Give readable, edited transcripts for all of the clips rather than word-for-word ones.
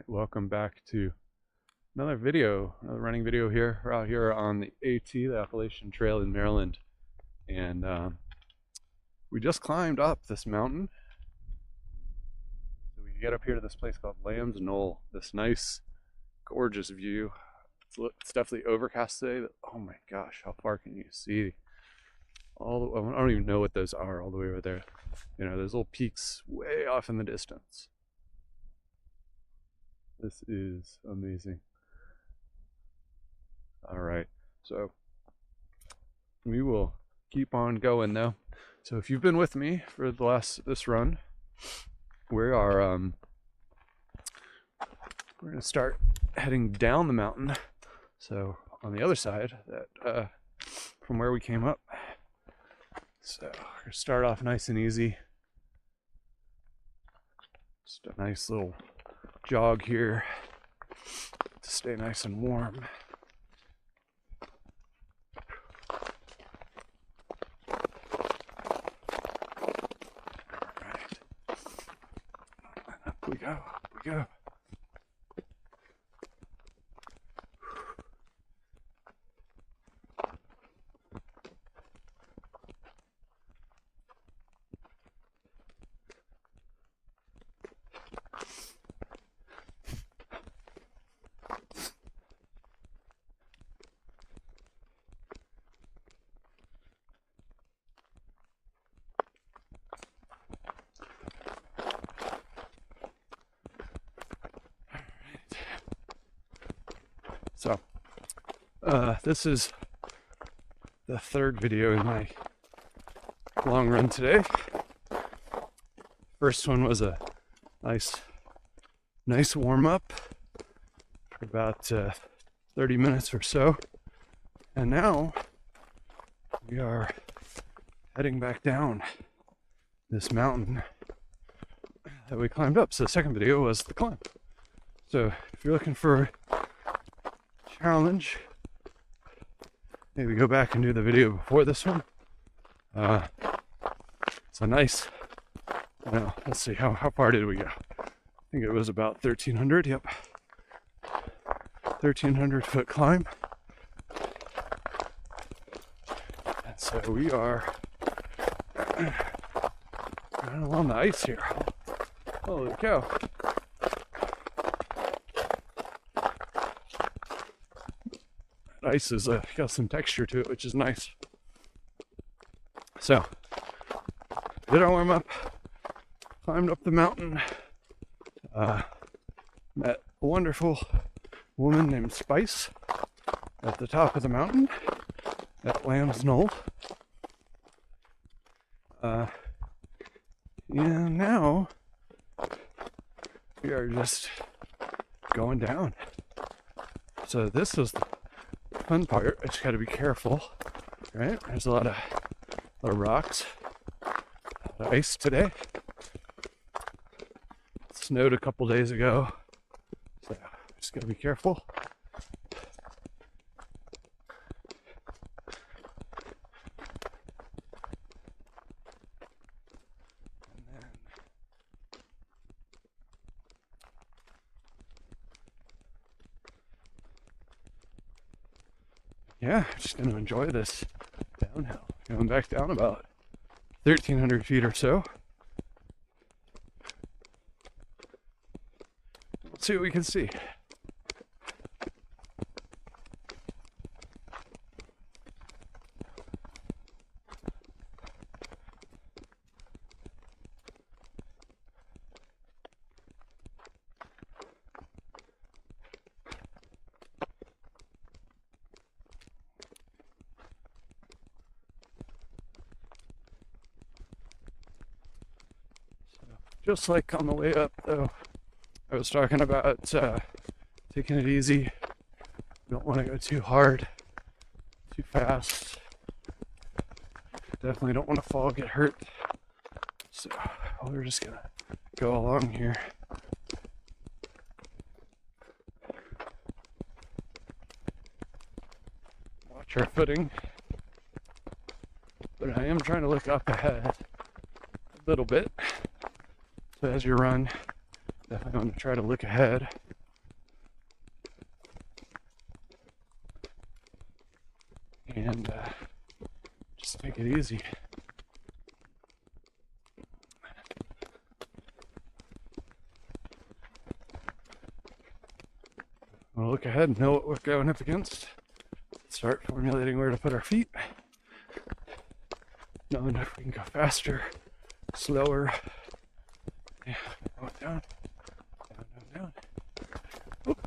Alright, welcome back to another running video here. We're out here on the AT, the Appalachian Trail in Maryland, and we just climbed up this mountain. So we can get up here to this place called Knoll. This nice, gorgeous view. It's definitely overcast today, but oh my gosh, how far can you see? I don't even know what those are all the way over there. You know, those little peaks way off in the distance. This is amazing. All right, so we will keep on going though. So if you've been with me for this run, we are we're gonna start heading down the mountain. So on the other side, that from where we came up. So we're gonna start off nice and easy. Just a nice little jog here to stay nice and warm. All right, up we go, up we go. So, this is the third video in my long run today. First one was a nice warm up for about 30 minutes or so. And now we are heading back down this mountain that we climbed up. So the second video was the climb. So if you're looking for challenge, maybe go back and do the video before this one. It's a nice, let's see, how far did we go? I think it was about 1,300, yep. 1,300 foot climb. And so we are running along the ice here. Holy cow. Ice has got some texture to it, which is nice. So, did our warm up, climbed up the mountain, met a wonderful woman named Spice at the top of the mountain at Knoll. And now we are just going down. So this is the fun part. I just got to be careful, right? There's a lot of rocks, a lot of ice today. It snowed a couple days ago, so just got to be careful. Yeah, just going to enjoy this downhill. Going back down about 1,300 feet or so. Let's see what we can see. Just like on the way up, though, I was talking about taking it easy. You don't want to go too hard, too fast. Definitely don't want to fall, get hurt. So we're just gonna go along here. Watch our footing. But I am trying to look up ahead a little bit. So as you run, definitely want to try to look ahead. and just take it easy. We'll look ahead and know what we're going up against. Start formulating where to put our feet. Knowing if we can go faster, slower. Yeah, going down, down, down, down. Oop.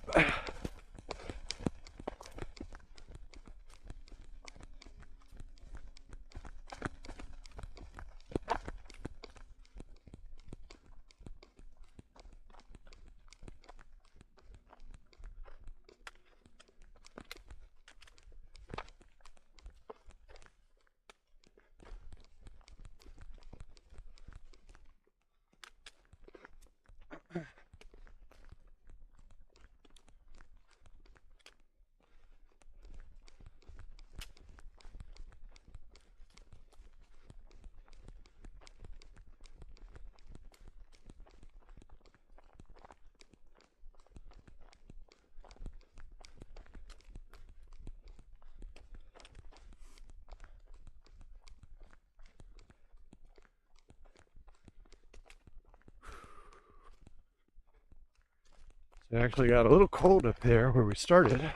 So it actually got a little cold up there where we started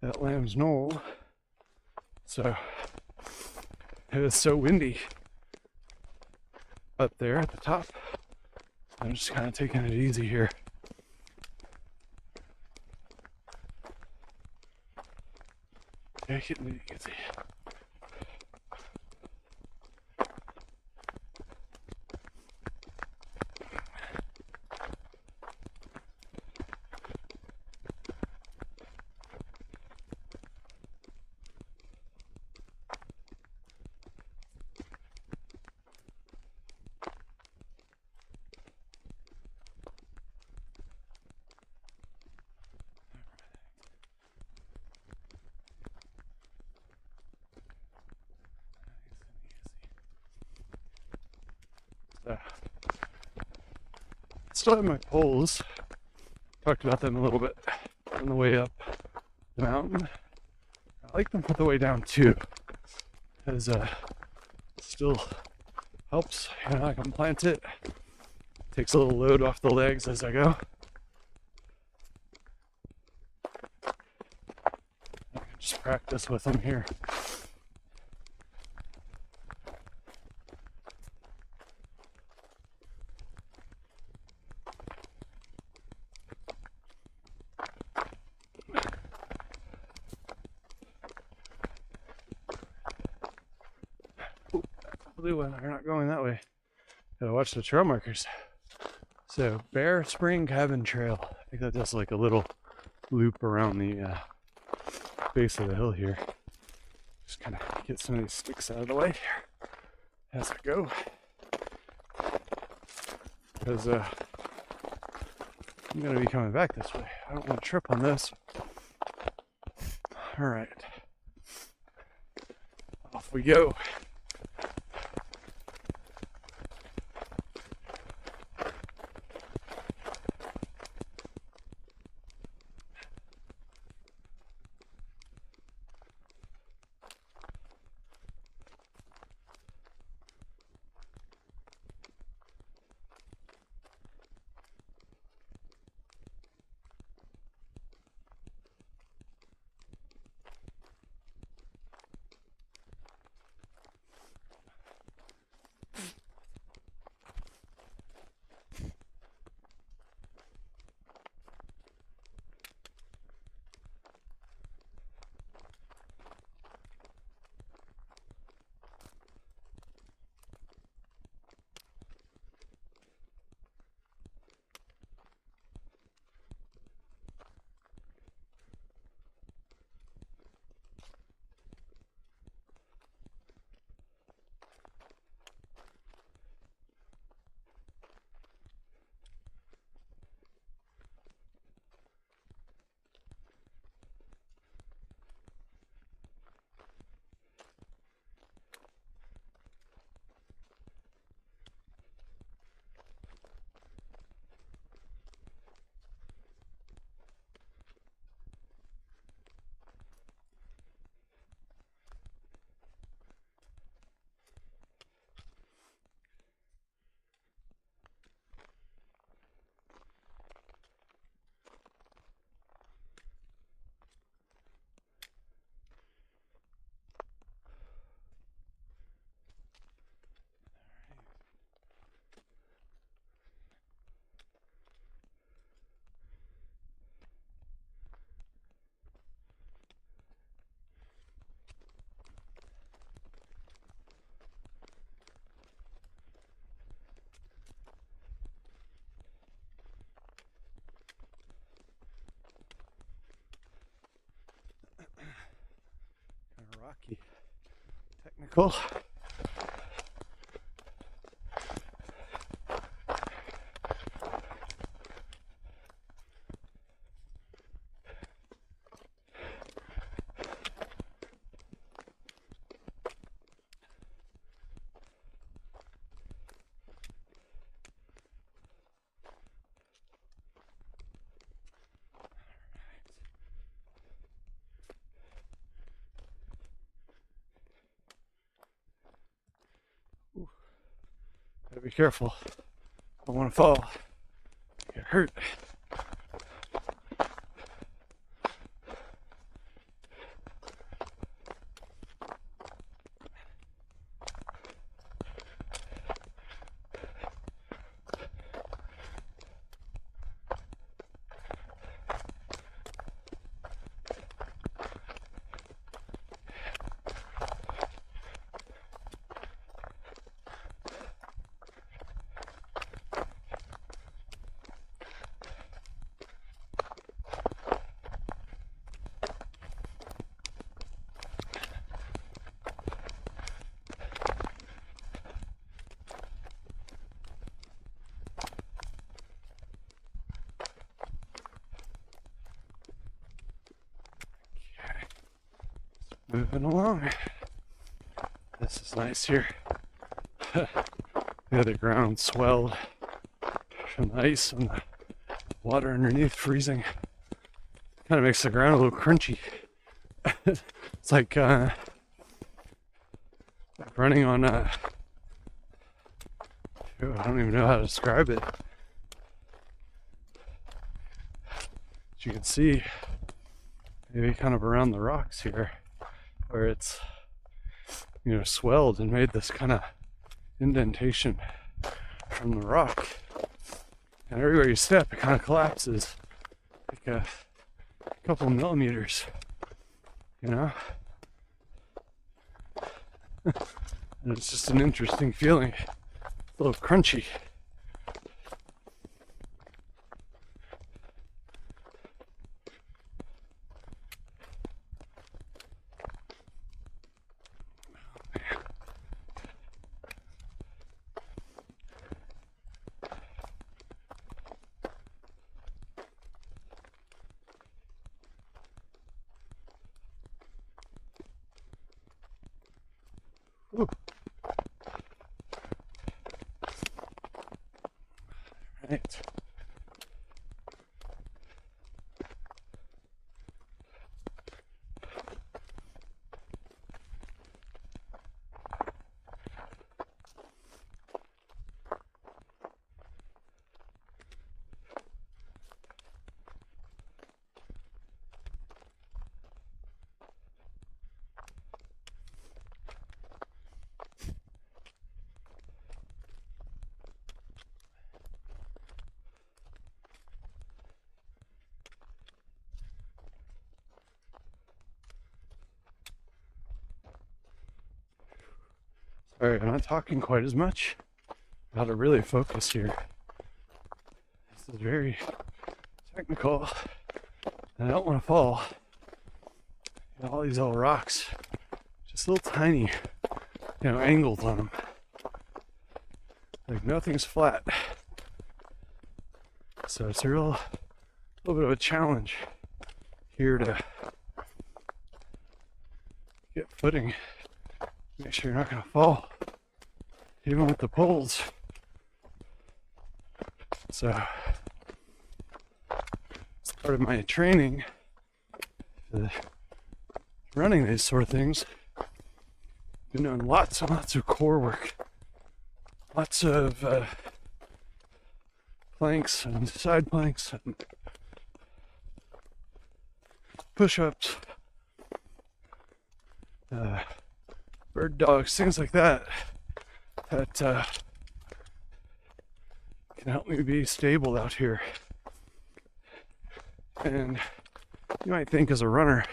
at Lamb's Knoll. So it was so windy up there at the top. I'm just kind of taking it easy here. Take it easy. Still have my poles. Talked about them a little bit on the way up the mountain. I like them for the way down too, because still helps. You know, I can plant it. Takes a little load off the legs as I go. I can just practice with them here. Blue one, they're not going that way. Gotta watch the trail markers. So, Bear Spring Cabin Trail. I think that does like a little loop around the base of the hill here. Just kind of get some of these sticks out of the way here as I go. Because I'm gonna be coming back this way. I don't want to trip on this. Alright. Off we go. technical. Gotta be careful. Don't want to fall. Get hurt. Moving along. This is nice here. The other ground swelled from the ice and the water underneath freezing. Kind of makes the ground a little crunchy. It's like running on I don't even know how to describe it. As you can see, maybe kind of around the rocks here, where it's, you know, swelled and made this kind of indentation from the rock. And everywhere you step, it kind of collapses like a couple millimeters, you know? And it's just an interesting feeling. A little crunchy. Ooh. Right. Alright, I'm not talking quite as much. Got to really focus here. This is very technical, and I don't want to fall. All these little rocks, just little tiny, you know, angles on them. Like nothing's flat. So it's a little bit of a challenge here to get footing. Make sure you're not going to fall, even with the poles. So, as part of my training for running these sort of things, been doing lots and lots of core work, lots of planks and side planks and push-ups, bird dogs, things like that, that can help me be stable out here. And you might think as a runner,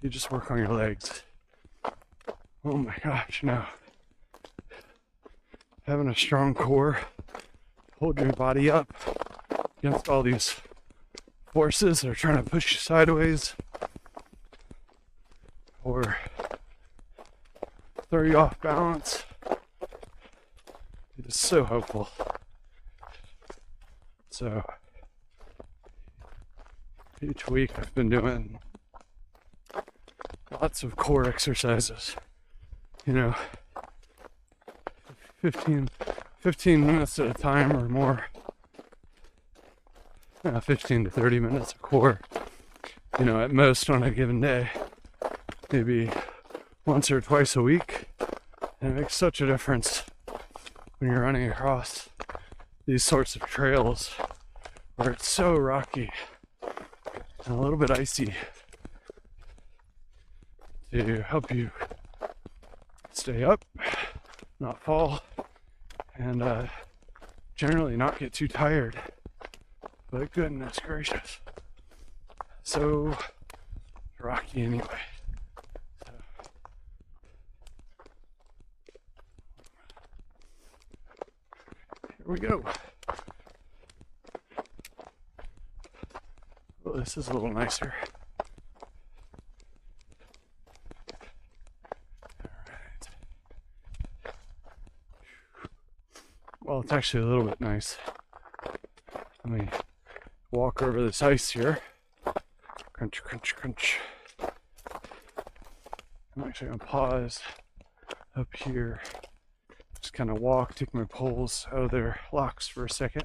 you just work on your legs. Oh my gosh, no. Having a strong core, hold your body up against all these forces that are trying to push you sideways, or throw you off balance. It is so helpful. So each week I've been doing lots of core exercises, 15 minutes at a time or more. 15 to 30 minutes of core, at most on a given day, maybe once or twice a week. And it makes such a difference when you're running across these sorts of trails where it's so rocky and a little bit icy, to help you stay up, not fall, and generally not get too tired. But goodness gracious, so rocky anyway. So, here we go. Well, this is a little nicer. Alright. Well, it's actually a little bit nice. Let me walk over this ice here. Crunch, crunch, crunch. I'm actually gonna pause up here. Just kind of walk, take my poles out of their locks for a second,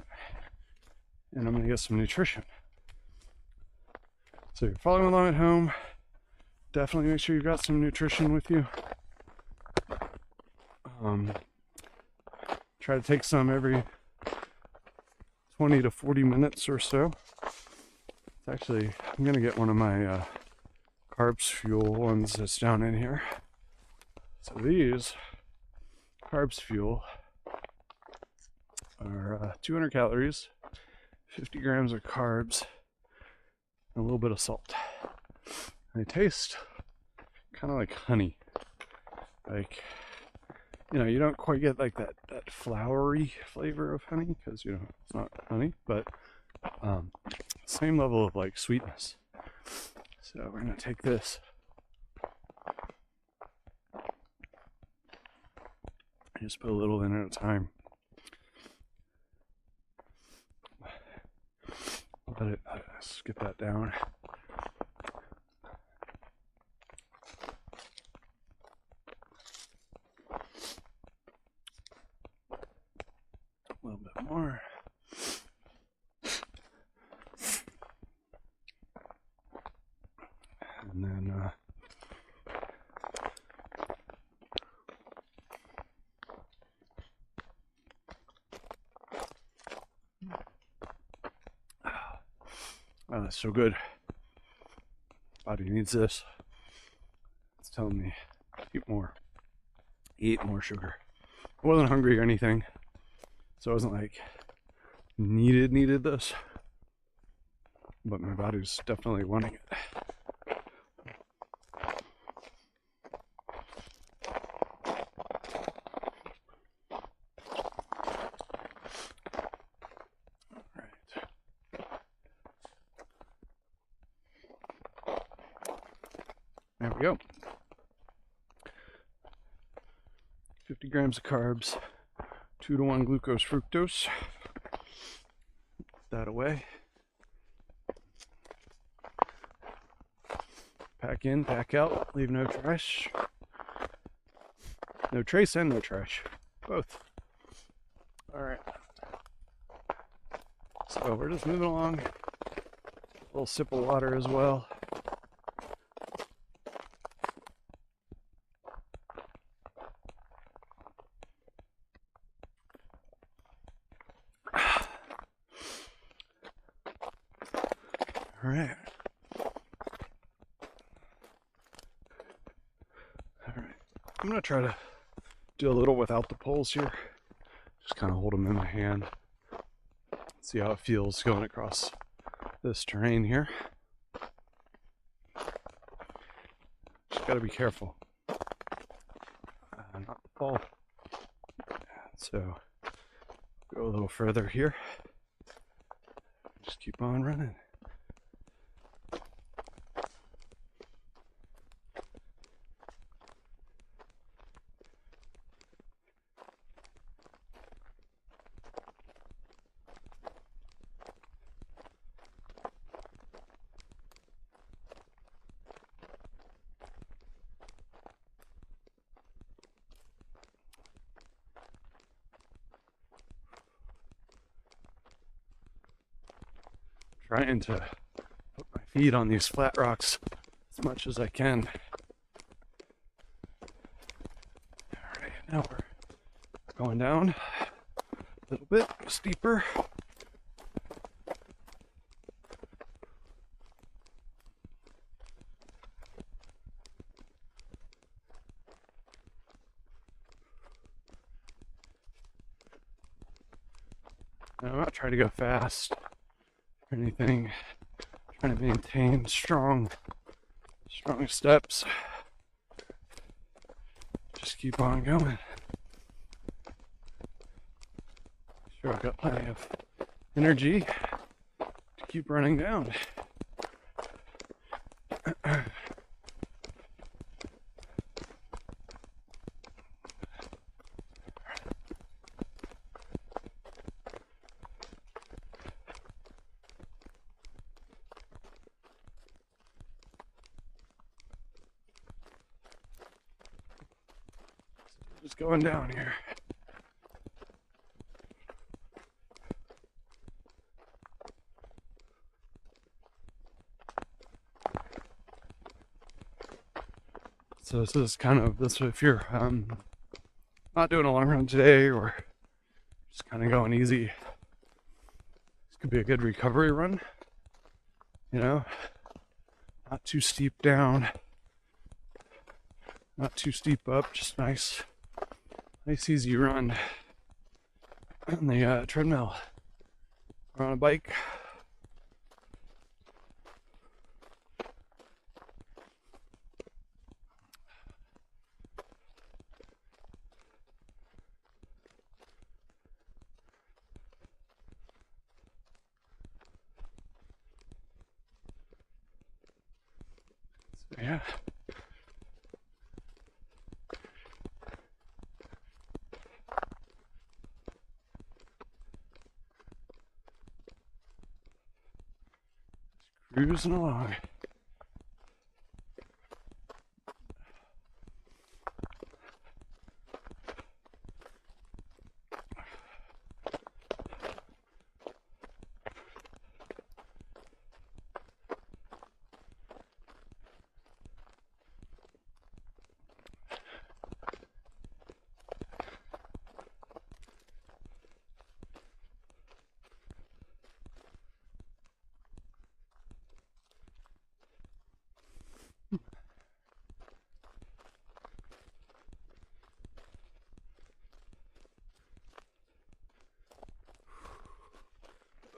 and I'm gonna get some nutrition. So you're following along at home, definitely make sure you've got some nutrition with you. Try to take some every 20 to 40 minutes or so. It's actually, I'm gonna get one of my Carbs Fuel ones that's down in here. So these Carbs Fuel are 200 calories, 50 grams of carbs, and a little bit of salt. And they taste kind of like honey. Like, you don't quite get like that flowery flavor of honey, because it's not honey, but same level of like sweetness. So we're gonna take this. Just put a little in at a time. Let's get that down. A little bit more. And then oh, that's so good. Body needs this. It's telling me eat more sugar. I wasn't hungry or anything, so I wasn't like needed this, but my body's definitely wanting it. There we go. 50 grams of carbs, 2-to-1 glucose fructose. Put that away. Pack in, pack out, leave no trash. No trace and no trash. Both. Alright. So we're just moving along. A little sip of water as well. Alright. I'm going to try to do a little without the poles here. Just kind of hold them in my hand. See how it feels going across this terrain here. Just got to be careful. Not to fall. So, go a little further here. Just keep on running. trying to put my feet on these flat rocks as much as I can. Alright, now we're going down a little bit steeper. And I'm not trying to go fast or anything. I'm trying to maintain strong steps. Just keep on going. Sure, I've got plenty of energy to keep running down. Just going down here. So this is kind of this if you're not doing a long run today or just kind of going easy. This could be a good recovery run. You know, not too steep down, not too steep up, just nice easy run on the treadmill or on a bike. So, yeah. Cruising along.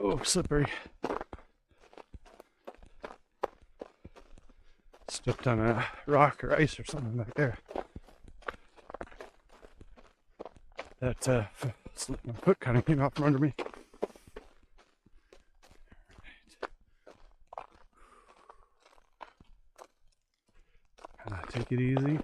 Oh, slippery. Stepped on a rock or ice or something back there. That my foot kind of came out from under me. Kind of take it easy.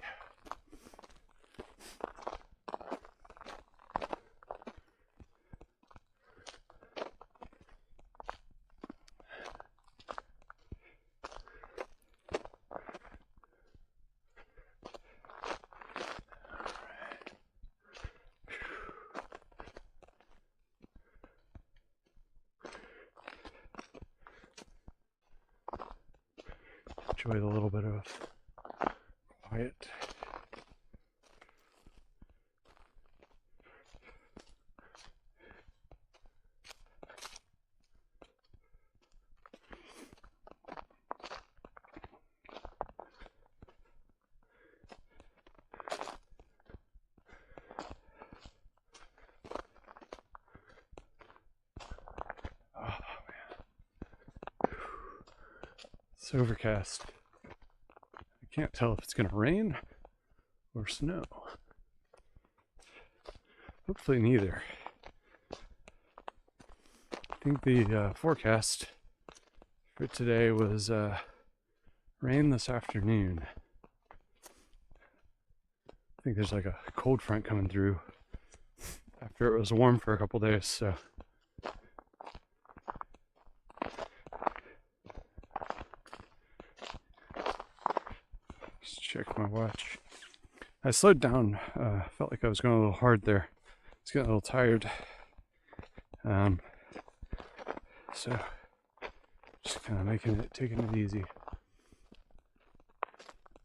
Enjoy the little bit of quiet. Oh man, it's overcast. I can't tell if it's going to rain or snow. Hopefully neither. I think the forecast for today was rain this afternoon. I think there's like a cold front coming through after it was warm for a couple days, so. Check my watch. I slowed down. Felt like I was going a little hard there. I was getting a little tired. So Just kind of taking it easy.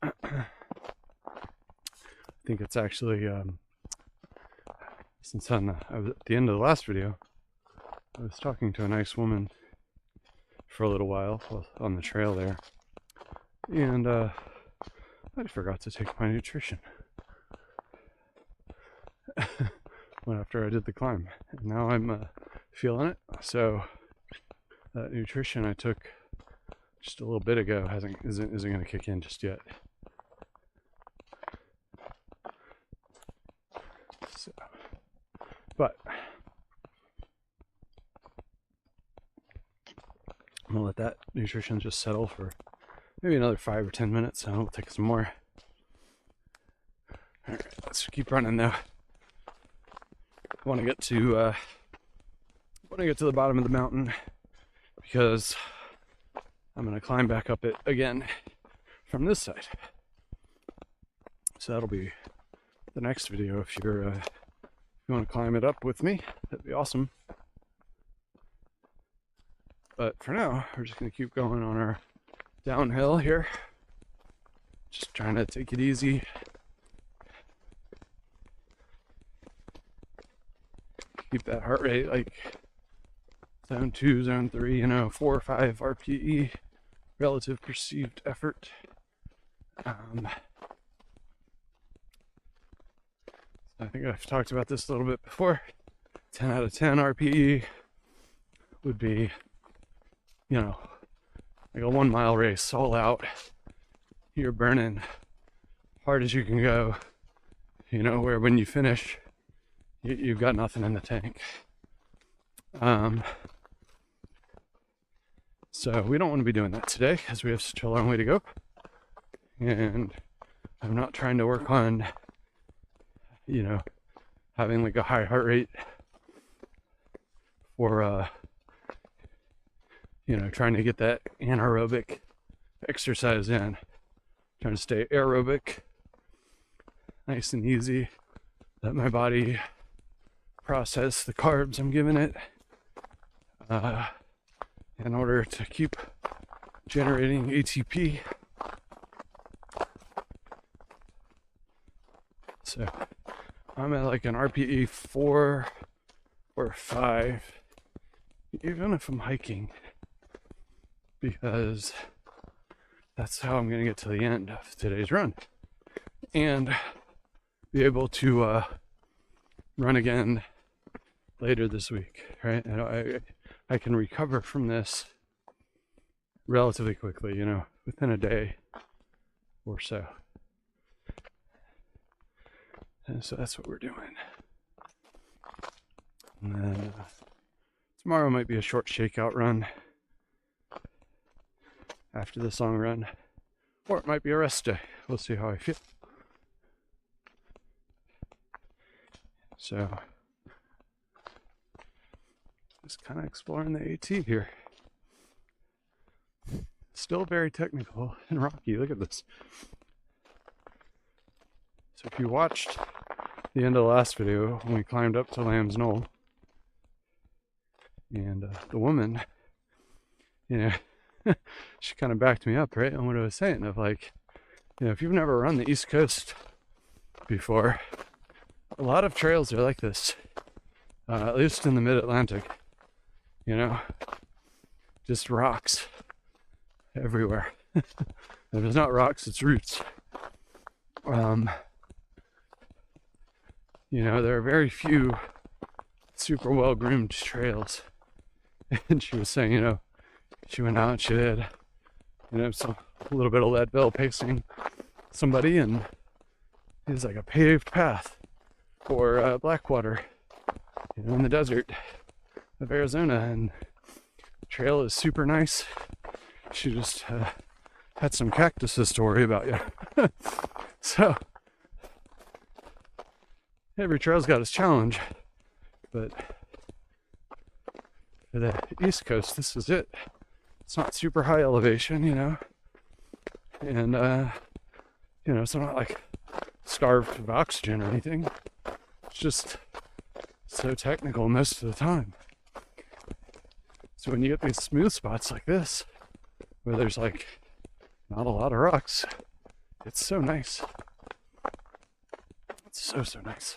I think it's actually, since I was at the end of the last video, I was talking to a nice woman for a little while on the trail there, and I forgot to take my nutrition after I did the climb. And now I'm feeling it. So that nutrition I took just a little bit ago isn't going to kick in just yet. So, but I'm gonna let that nutrition just settle for maybe another 5 or 10 minutes, and we'll take some more. All right, let's keep running though. I want to get to the bottom of the mountain because I'm gonna climb back up it again from this side. So that'll be the next video. If you want to climb it up with me, that'd be awesome. But for now, we're just gonna keep going on our downhill here. Just trying to take it easy. Keep that heart rate like zone 2, zone 3, 4 or 5 RPE, relative perceived effort. I think I've talked about this a little bit before. 10 out of 10 RPE would be, like a 1 mile race all out. You're burning hard as you can go, where when you finish, you've got nothing in the tank. So we don't want to be doing that today because we have such a long way to go. And I'm not trying to work on, having like a high heart rate for, trying to get that anaerobic exercise in. Trying to stay aerobic, nice and easy. Let my body process the carbs I'm giving it in order to keep generating ATP. So I'm at like an RPE 4 or 5, even if I'm hiking, because that's how I'm going to get to the end of today's run and be able to run again later this week, right? And I can recover from this relatively quickly, within a day or so. And so that's what we're doing. And then tomorrow might be a short shakeout run after this long run, or it might be a rest day. We'll see how I feel. So just kind of exploring the AT here. Still very technical and rocky. Look at this. So if you watched the end of the last video when we climbed up to Lamb's Knoll, and the woman, she kind of backed me up, right, on what I was saying of like, if you've never run the East Coast before, a lot of trails are like this, at least in the mid-Atlantic, just rocks everywhere. If it's not rocks, it's roots. There are very few super well-groomed trails. And she was saying, she went out and she did, a little bit of Leadville pacing somebody, and it was like a paved path for Blackwater, in the desert of Arizona, and the trail is super nice. She just had some cactuses to worry about, yeah. So every trail's got its challenge, but for the East Coast, this is it. It's not super high elevation, and it's not like starved of oxygen or anything. It's just so technical most of the time. So when you get these smooth spots like this, where there's like not a lot of rocks, it's so nice. It's so nice.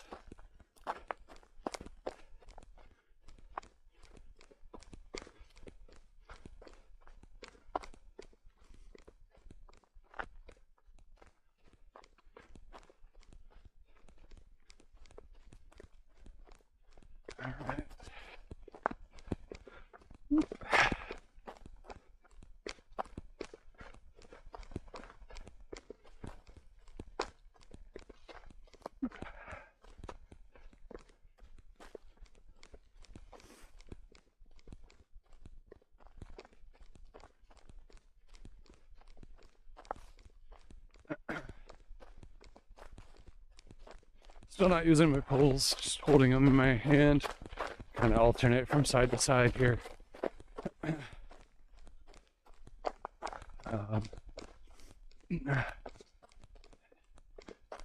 All right. Still not using my poles, just holding them in my hand. Kind of alternate from side to side here. I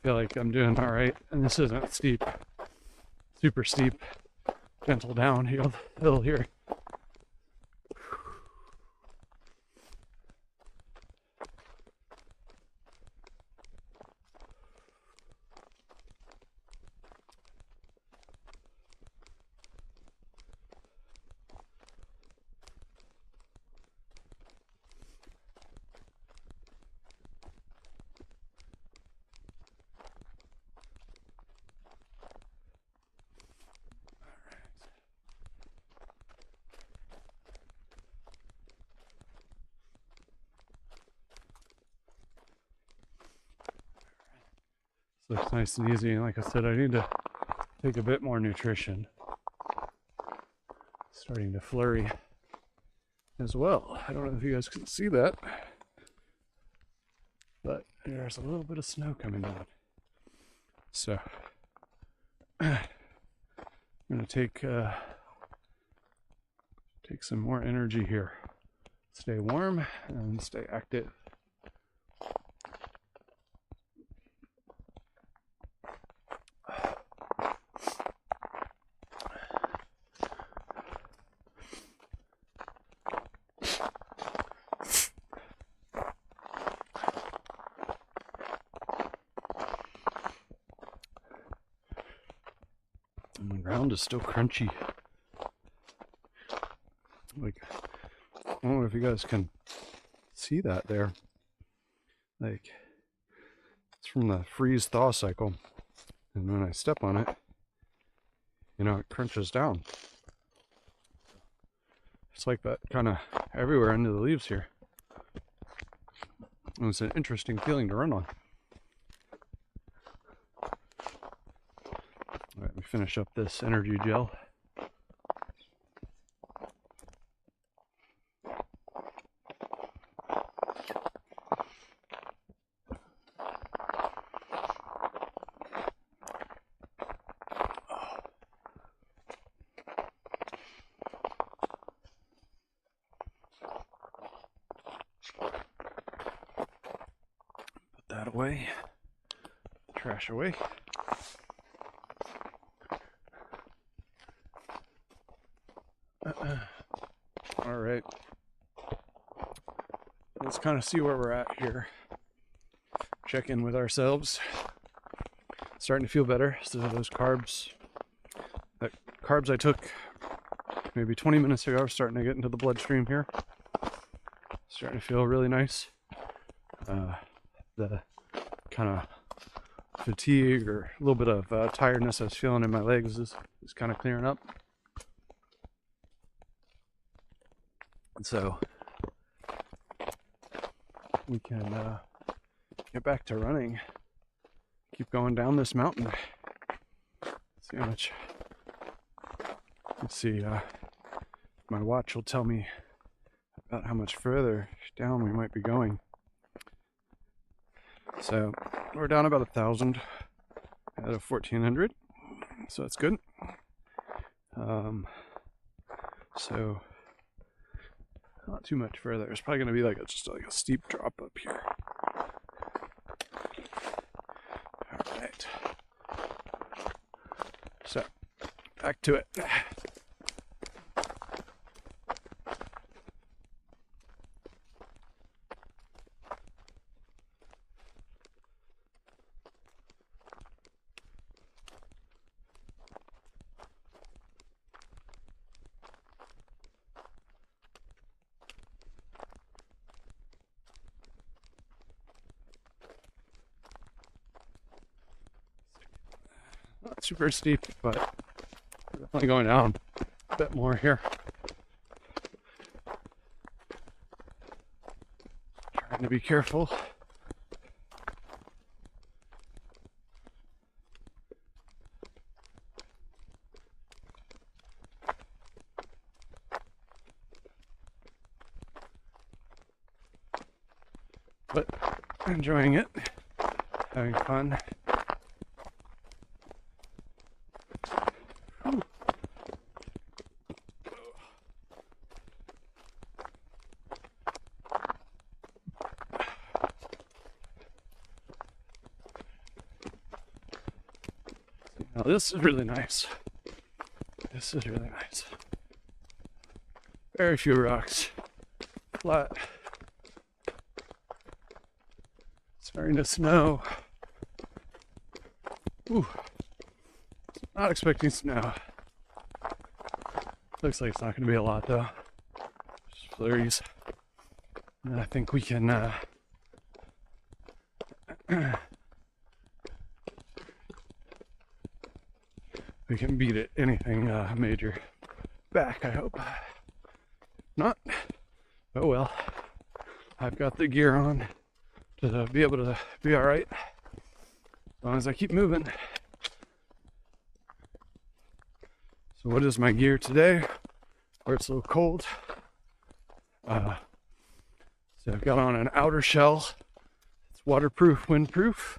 feel like I'm doing all right, and this isn't steep, super steep, gentle downhill here. This looks nice and easy, and like I said, I need to take a bit more nutrition. Starting to flurry as well. I don't know if you guys can see that, but there's a little bit of snow coming down. So I'm gonna take some more energy here. Stay warm and stay active. And the ground is still crunchy. Like, I don't know if you guys can see that there. Like, it's from the freeze thaw cycle. And when I step on it, you know, it crunches down. It's like that kind of everywhere under the leaves here. And it's an interesting feeling to run on. All right, let me finish up this energy gel. That away, trash away. All right, let's kind of see where we're at here. Check in with ourselves. Starting to feel better. So those carbs I took maybe 20 minutes ago are starting to get into the bloodstream here. Starting to feel really nice. The kind of fatigue or a little bit of tiredness I was feeling in my legs is kind of clearing up. And so we can get back to running. Keep going down this mountain. See how much. Let's see. My watch will tell me about how much further down we might be going. So we're down about 1,000 out of 1,400, so that's good. So not too much further. It's probably going to be like just like a steep drop up here. All right. So back to it. not super steep, but definitely going down a bit more here. Trying to be careful. But enjoying it, having fun. Now this is really nice. This is really nice. Very few rocks. Flat. Starting to snow. Ooh. Not expecting snow. Looks like it's not going to be a lot though. Just flurries. And I think we can we can beat it. Anything major back, I hope. Not. Oh well. I've got the gear on to be able to be alright. As long as I keep moving. So what is my gear today? Where it's a little cold. So I've got on an outer shell. It's waterproof, windproof.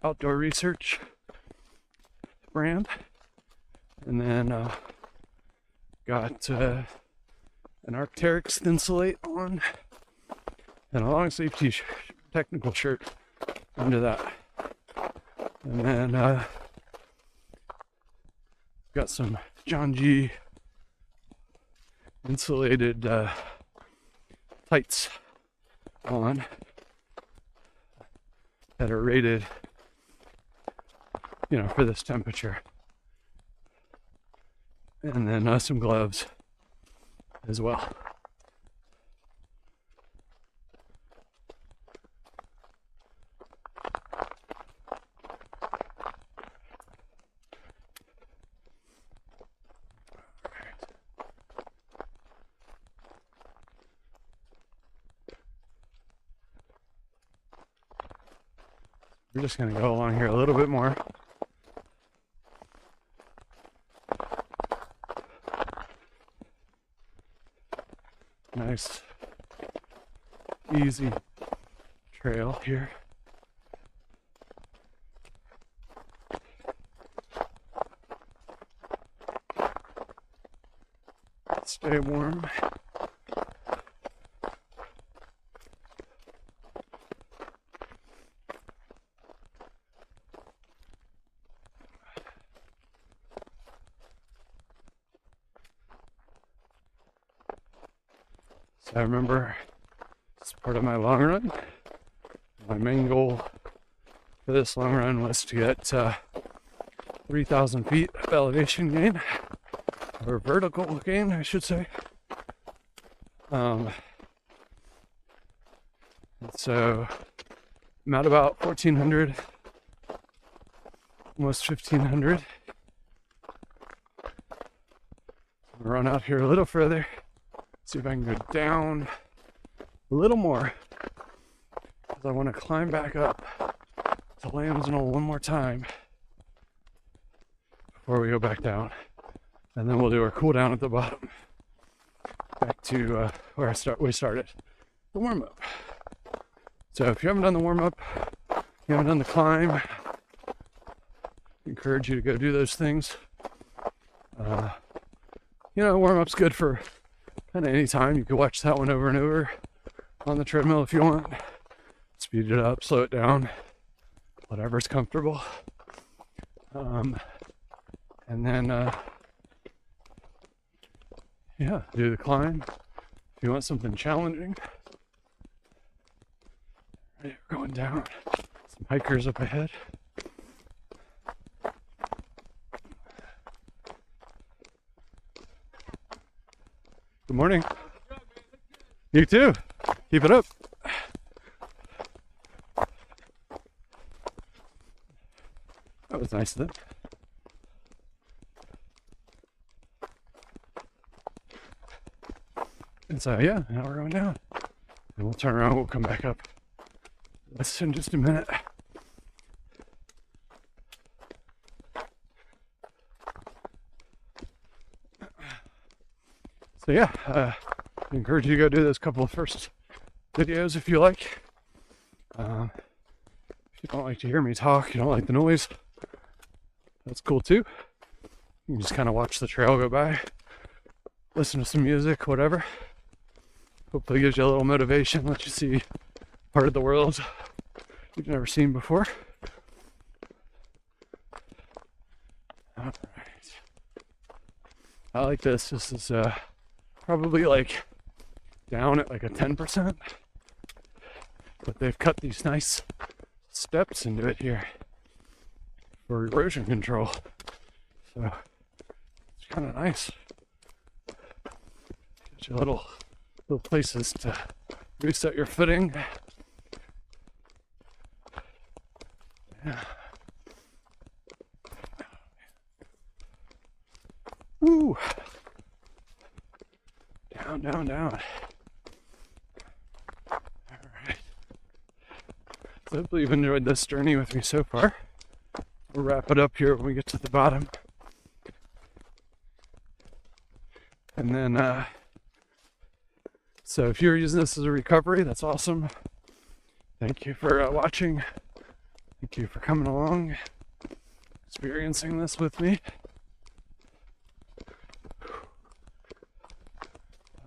Outdoor Research brand. And then got an Arc'teryx Thinsulate on. And a long sleeve t-shirt, technical shirt under that. And then got some John G insulated tights on that are rated, you know, for this temperature. And then some gloves as well. We're just going to go along here a little bit more. Nice, easy trail here. Stay warm. So I remember as part of my long run, my main goal for this long run was to get 3,000 feet of elevation gain, or vertical gain, I should say. And so I'm at about 1,400, almost 1,500. I'll run out here a little further. See if I can go down a little more, because I want to climb back up to Lamb's Knoll one more time before we go back down, and then we'll do our cool down at the bottom, back to where we started, the warm up. So if you haven't done the warm up, you haven't done the climb, I encourage you to go do those things. You know, warm up's good for kind of any time. You can watch that one over and over on the treadmill if you want. Speed it up, slow it down, whatever's comfortable. And then, yeah, do the climb if you want something challenging. Right, we're going down. Some hikers up ahead. Good morning. You too. Keep it up. was nice of them. And so yeah, now we're going down. And we'll turn around, we'll come back up. That's in just a minute. So yeah, I encourage you to go do those couple of first videos if you like. If you don't like to hear me talk, you don't like the noise, that's cool too. You can just kind of watch the trail go by, listen to some music, whatever. Hopefully gives you a little motivation, lets you see part of the world you've never seen before. Alright. I like this. This is probably like down at like a 10%. But they've cut these nice steps into it here for erosion control. So it's kind of nice. Gives you little places to reset your footing. Yeah. Woo! Down, down, down. Alright. So hopefully you've enjoyed this journey with me so far. We'll wrap it up here when we get to the bottom. And then, so if you're using this as a recovery, that's awesome. Thank you for watching. Thank you for coming along, experiencing this with me.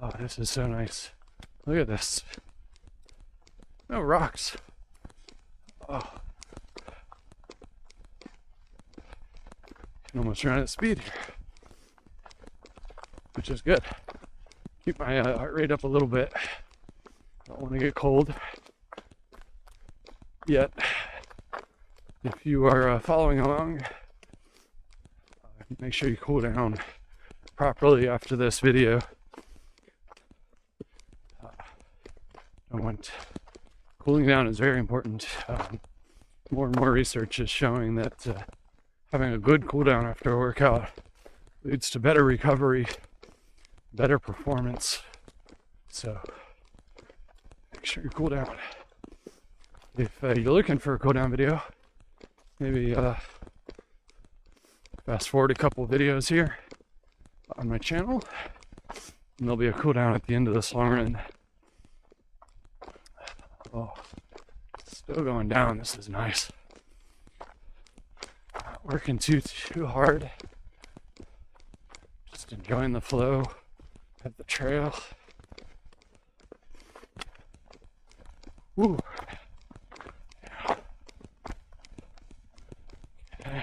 Oh, this is so nice. Look at this. No rocks. Oh. Can almost run at speed here, which is good. Keep my heart rate up a little bit. Don't want to get cold yet. If you are following along, make sure you cool down properly after this video. Cooling down is very important. More and more research is showing that having a good cool down after a workout leads to better recovery, better performance. So make sure you cool down. If you're looking for a cool down video, maybe fast forward a couple videos here on my channel, and there'll be a cool down at the end of this long run. Oh, still going down. This is nice. Not working too hard. Just enjoying the flow of the trail. Woo. Okay.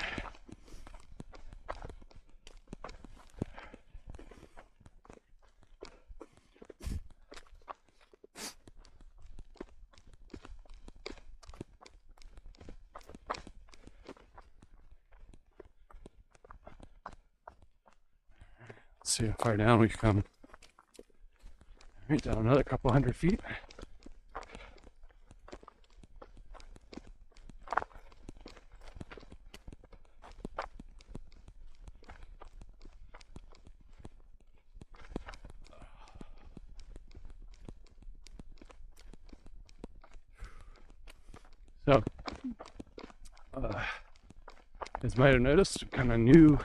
See how far down we've come. Right down another couple hundred feet. So, as you might have noticed, I'm kind of new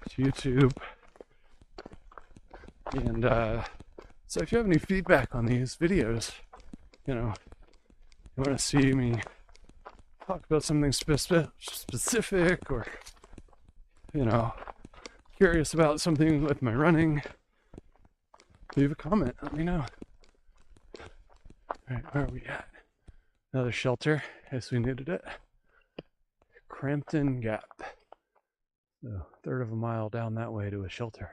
to YouTube. And so if you have any feedback on these videos, you know, you want to see me talk about something specific, or, you know, curious about something with my running, leave a comment, let me know. Alright, where are we at? Another shelter, as we needed it. Crampton Gap. So, a third of a mile down that way to a shelter.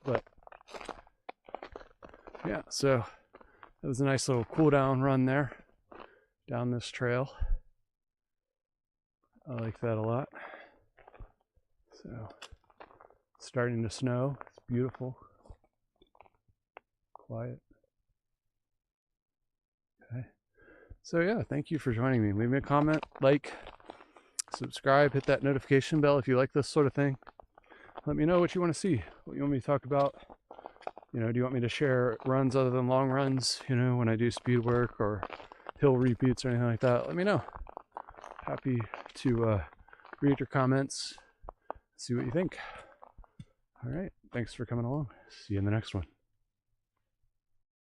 But yeah, so it was a nice little cool down run there down this trail. I like that a lot. So it's starting to snow. It's beautiful. Quiet. Okay. So yeah, thank you for joining me. Leave me a comment, like, subscribe, hit that notification bell if you like this sort of thing. Let me know what you want to see, what you want me to talk about. You know, do you want me to share runs other than long runs, you know, when I do speed work or hill repeats or anything like that? Let me know. Happy to read your comments, see what you think. All right, thanks for coming along. See you in the next one.